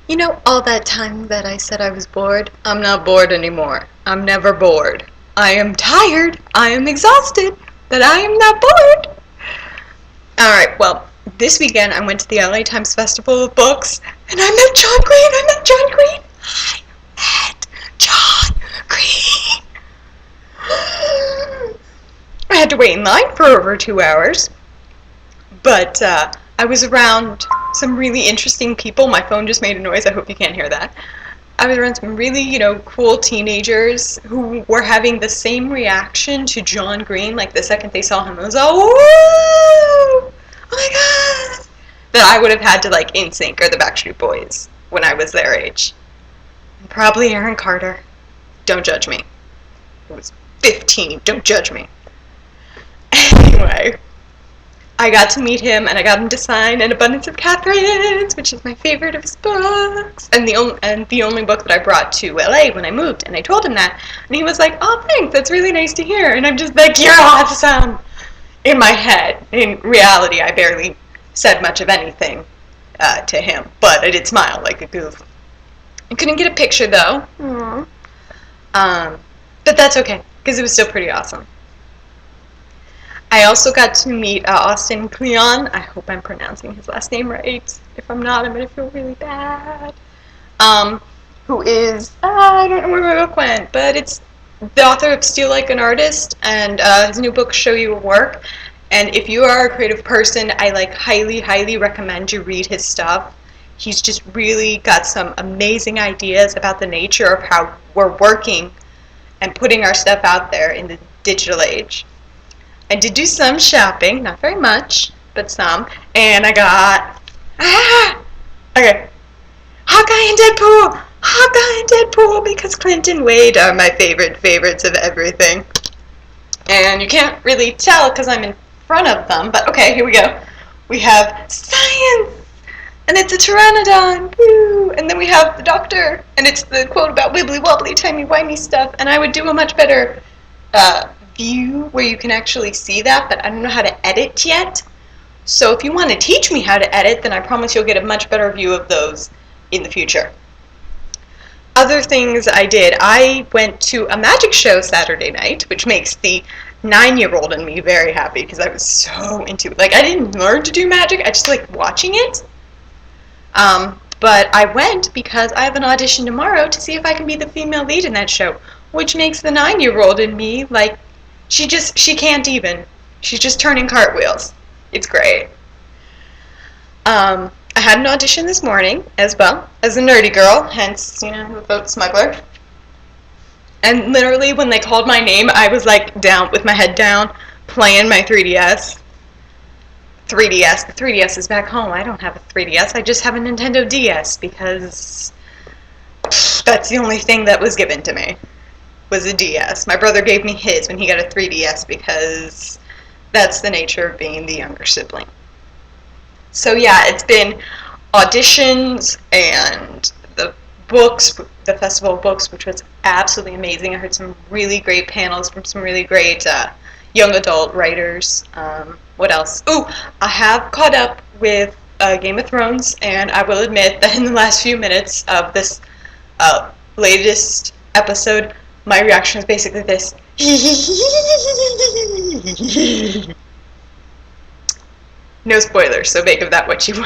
You know, all that time that I said I was bored, I'm not bored anymore. I'm never bored. I am tired, I am exhausted, but I am not bored. Alright, well, this weekend I went to the LA Times Festival of Books, and I met John Green. I met John Green. I had to wait in line for over 2 hours, but I was around some really interesting people. My phone just made a noise. I hope you can't hear that. I was around some really, cool teenagers who were having the same reaction to John Green. Like, the second they saw him, it was, oh, woo! Oh my god! That I would have had to, like, NSYNC or the Backstreet Boys when I was their age. And probably Aaron Carter. Don't judge me. I was 15. Don't judge me. Anyway, I got to meet him, and I got him to sign An Abundance of Catherines, which is my favorite of his books, and the only book that I brought to LA when I moved. And I told him that, and he was like, "Oh, thanks, that's really nice to hear." And I'm just like, "You're awesome!" In my head. In reality, I barely said much of anything to him, but I did smile like a goof. I couldn't get a picture though. But that's okay, because it was still pretty awesome. I also got to meet Austin Kleon. I hope I'm pronouncing his last name right. If I'm not, I'm going to feel really bad. Who is, I don't know where my book went, but it's the author of Steal Like an Artist, and his new book, Show You a Work. And if you are a creative person, I highly, highly recommend you read his stuff. He's just really got some amazing ideas about the nature of how we're working and putting our stuff out there in the digital age. I did do some shopping, not very much, but some, and I got, okay, Hawkeye and Deadpool, because Clint and Wade are my favorites of everything. And you can't really tell because I'm in front of them, but okay, here we go. We have science, and it's a pteranodon, woo! And then we have the doctor, and it's the quote about wibbly wobbly, timey-wimey stuff, and I would do a much better view where you can actually see that, but I don't know how to edit yet. So if you want to teach me how to edit, then I promise you'll get a much better view of those in the future. Other things I did, I went to a magic show Saturday night, which makes the 9-year-old in me very happy because I was so into it. I didn't learn to do magic, I just like watching it. But I went because I have an audition tomorrow to see if I can be the female lead in that show, which makes the 9-year-old in me she can't even. She's just turning cartwheels. It's great. I had an audition this morning as well, as a nerdy girl, hence, the vote smuggler. And literally when they called my name, I was down, with my head down, playing my 3DS. The 3DS is back home. I don't have a 3DS, I just have a Nintendo DS because that's the only thing that was given to me. Was a DS. My brother gave me his when he got a 3DS because that's the nature of being the younger sibling. So yeah, it's been auditions and the books, the Festival of Books, which was absolutely amazing. I heard some really great panels from some really great young adult writers. What else? Ooh, I have caught up with Game of Thrones, and I will admit that in the last few minutes of this latest episode, my reaction is basically this. No spoilers, so make of that what you will.